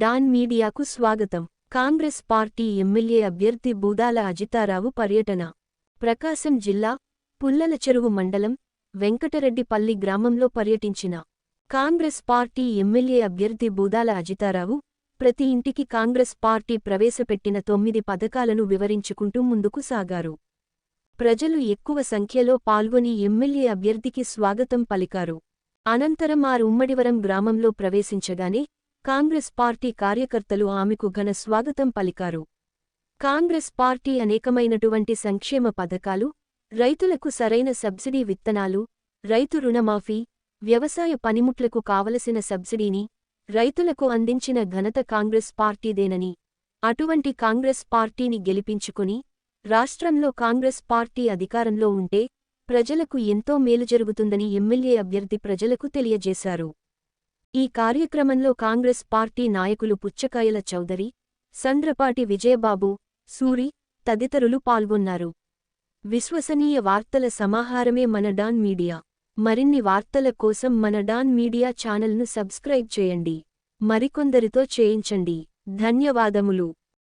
Don మీడియాకు స్వాగతం. Congress party MLA అభ్యర్థి బూదాల అజితారావు పర్యటన. ప్రకాశం జిల్లా పుల్లలచెరువు మండలం వెంకటరెడ్డిపల్లి గ్రామంలో పర్యటించిన కాంగ్రెస్ పార్టీ ఎమ్మెల్యే అభ్యర్థి బూదాల అజితారావు ప్రతి ఇంటికి కాంగ్రెస్ పార్టీ ప్రవేశపెట్టిన 9 పథకాలను వివరించుకుంటూ ముందుకు సాగారు. ప్రజలు ఎక్కువ సంఖ్యలో పాల్గొని ఎమ్మెల్యే అభ్యర్థికి స్వాగతం పలికారు. అనంతరం ఉమ్మడివరం గ్రామంలో ప్రవేశించగానే కాంగ్రెస్ పార్టీ కార్యకర్తలు ఆమెకు ఘన స్వాగతం పలికారు. కాంగ్రెస్ పార్టీ అనేకమైనటువంటి సంక్షేమ పథకాలు, రైతులకు సరైన సబ్సిడీ విత్తనాలు, రైతు రుణమాఫీ, వ్యవసాయ పనిముట్లకు కావలసిన సబ్సిడీని రైతులకు అందించిన ఘనత కాంగ్రెస్ పార్టీదేనని, అటువంటి కాంగ్రెస్ పార్టీని గెలిపించుకుని రాష్ట్రంలో కాంగ్రెస్ పార్టీ అధికారంలో ఉంటే ప్రజలకు ఎంతో మేలు జరుగుతుందని ఎమ్మెల్యే అభ్యర్థి ప్రజలకు తెలియజేశారు. ఈ కార్యక్రమంలో కాంగ్రెస్ పార్టీ నాయకులు పుచ్చకాయల చౌదరి, సంద్రపాటి విజయబాబు, సూరి తదితరులు పాల్గొన్నారు. విశ్వసనీయ వార్తల సమాహారమే మన డాన్ మీడియా. మరిన్ని వార్తల కోసం మన డాన్ మీడియా ఛానల్ను సబ్స్క్రైబ్ చేయండి. మరికొందరితో చేయించండి. ధన్యవాదములు.